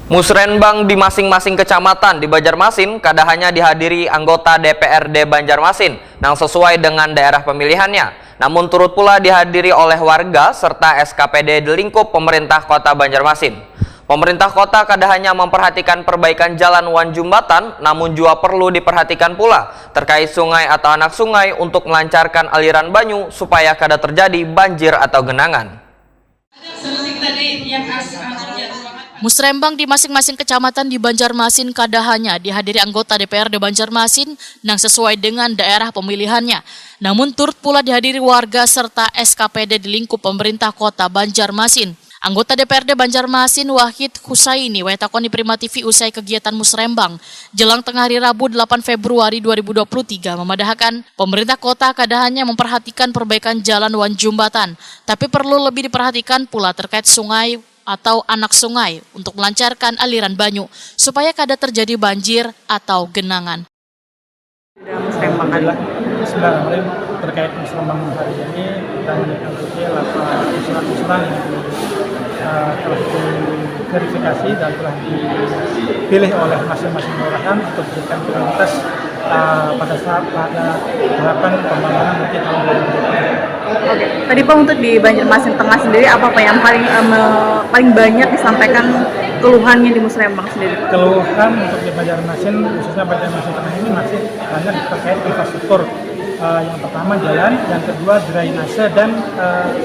Musrenbang di masing-masing kecamatan di Banjarmasin kadahannya dihadiri anggota DPRD Banjarmasin yang sesuai dengan daerah pemilihannya. Namun turut pula dihadiri oleh warga serta SKPD di lingkup pemerintah kota Banjarmasin. Pemerintah kota kadahannya memperhatikan perbaikan jalan wan jembatan, namun juga perlu diperhatikan pula terkait sungai atau anak sungai untuk melancarkan aliran banyu supaya kada terjadi banjir atau genangan. Musrembang di masing-masing kecamatan di Banjarmasin kadahannya dihadiri anggota DPRD Banjarmasin yang sesuai dengan daerah pemilihannya. Namun turut pula dihadiri warga serta SKPD di lingkup pemerintah kota Banjarmasin. Anggota DPRD Banjarmasin Wahid Husaini wetakoni Prima TV usai kegiatan Musrembang jelang tengah hari Rabu 8 Februari 2023 memadahkan pemerintah kota kadahannya memperhatikan perbaikan jalan wan jembatan, tapi perlu lebih diperhatikan pula terkait sungai atau anak sungai untuk melancarkan aliran banyu supaya kada terjadi banjir atau genangan. Musrembang adalah sebenarnya terkait Musrembang hari ini dan mengikuti usulan-usulan yang telah diverifikasi dan telah dipilih oleh masing-masing kelurahan untuk diberikan prioritas pada saat tahapan pembangunan nanti tahun 2020. Oke, tadi Pak untuk di Banjarmasin Tengah sendiri apa yang paling banyak disampaikan keluhannya di Musrembang sendiri? Keluhan untuk di Banjarmasin, khususnya Banjarmasin Tengah ini masih banyak terkait infrastruktur. Yang pertama jalan, yang kedua drainase dan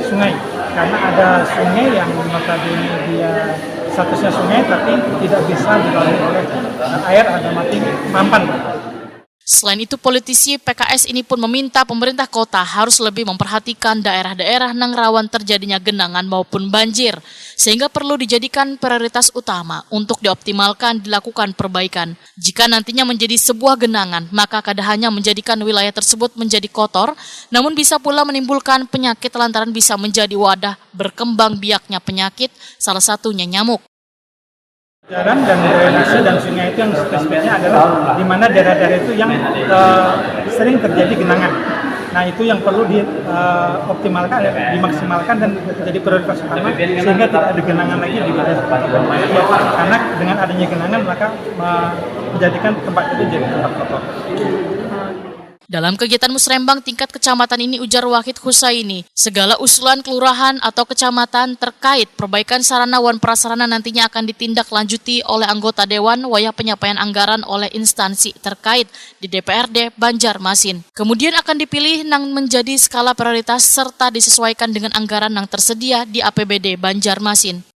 sungai. Karena ada sungai yang notabene dia statusnya sungai tapi tidak bisa dilalui oleh air ada mati mampan. Selain itu, politisi PKS ini pun meminta pemerintah kota harus lebih memperhatikan daerah-daerah yang rawan terjadinya genangan maupun banjir, sehingga perlu dijadikan prioritas utama untuk dioptimalkan dilakukan perbaikan. Jika nantinya menjadi sebuah genangan, maka kadahannya menjadikan wilayah tersebut menjadi kotor, namun bisa pula menimbulkan penyakit lantaran bisa menjadi wadah berkembang biaknya penyakit, salah satunya nyamuk. Jalan dan drainase dan sungai itu yang spesifiknya adalah di mana daerah-daerah itu yang sering terjadi genangan. Nah itu yang perlu dioptimalkan, dimaksimalkan dan menjadi prioritas utama sehingga tidak ada genangan lagi di wilayah tempat. Karena dengan adanya genangan maka menjadikan tempat itu jadi tempat kotor. Dalam kegiatan Musrembang tingkat kecamatan ini, ujar Wahid Husaini, segala usulan kelurahan atau kecamatan terkait perbaikan sarana wan prasarana nantinya akan ditindaklanjuti oleh anggota Dewan wayah penyampaian anggaran oleh instansi terkait di DPRD Banjarmasin. Kemudian akan dipilih yang menjadi skala prioritas serta disesuaikan dengan anggaran yang tersedia di APBD Banjarmasin.